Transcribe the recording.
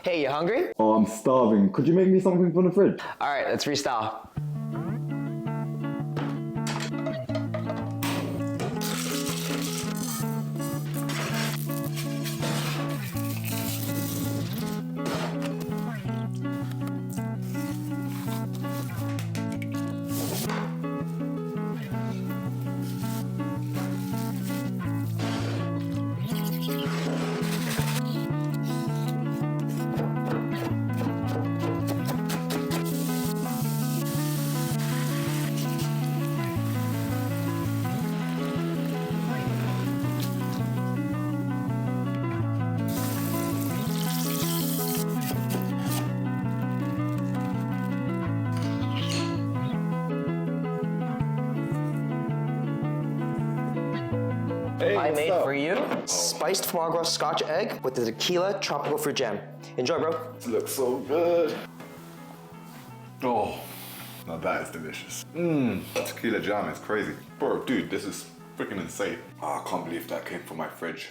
Hey, you hungry? Oh, I'm starving. Could you make me something from the fridge? All right, let's freestyle. Hey, I what's made up? for you spiced foie gras Scotch egg with the tequila tropical fruit jam. Enjoy, bro. This looks so good. Oh, now that is delicious. Tequila jam is crazy. Bro, dude, this is freaking insane. Oh, I can't believe that came from my fridge.